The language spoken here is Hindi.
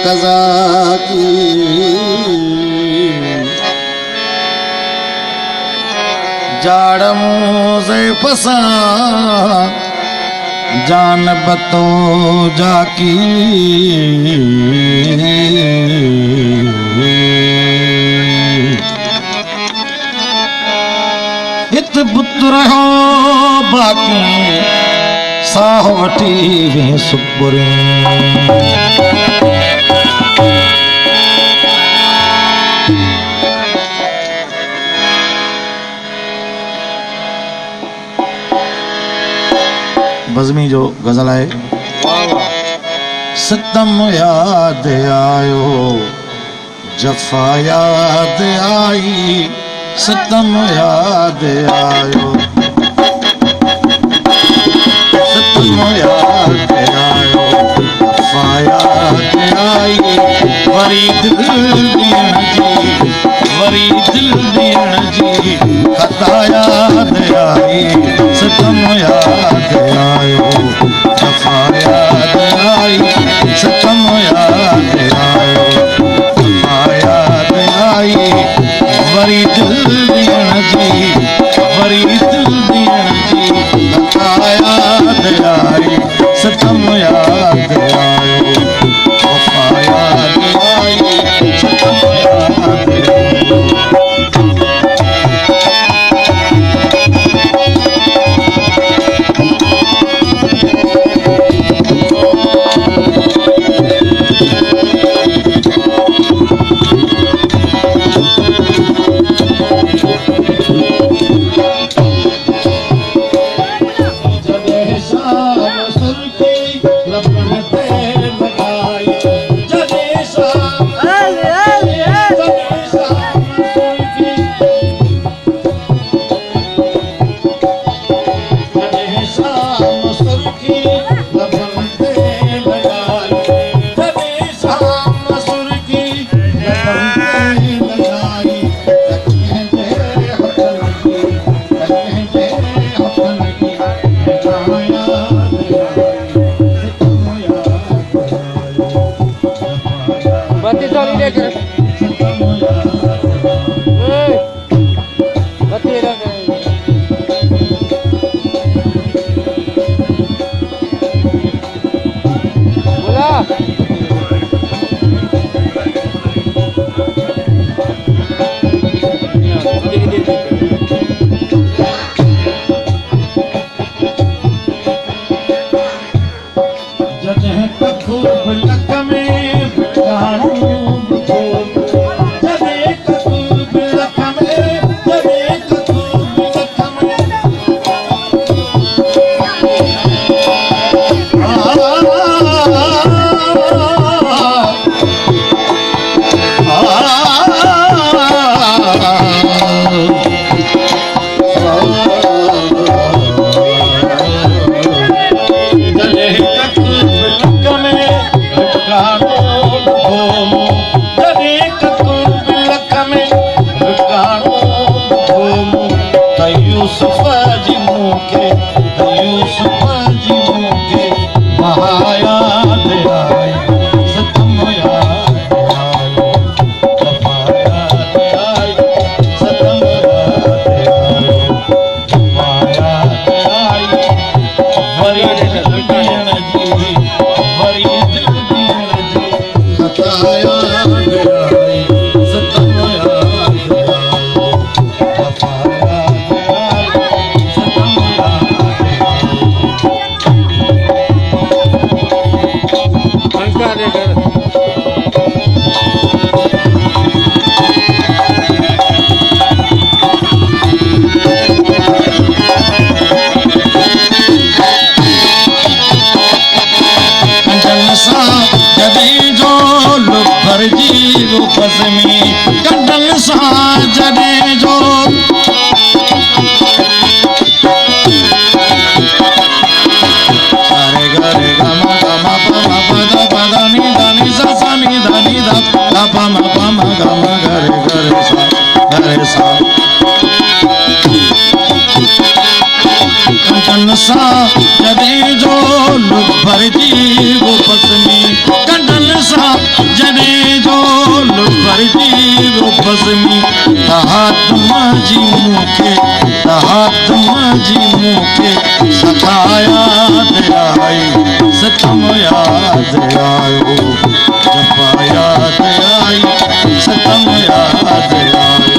कजा की जाड़ मुझे पसा जान बतो जाकी इत पुत्र हो बाकी साह वठी वे सुपुरे बज़मी जो गजल है सितम याद आयो जफा याद आई सितम याद आयो सितम याद आयो जफा याद आई वरी दिल दियण जी खता याद आई सितम याद आयो जफा याद आई सितम याद आयो जफा याद आई वरी दिल दियण जी खता याद आई सितम याद आयो जफा याद आई सितम याद आयो कंचन सा जदे जो लुक भर जी वो पसमी कंचन सा बज़मी तहात जी मूंखे तहात जी मूंखे सखा याद आई सितम याद आयो जफ़ा याद आई सितम याद आयो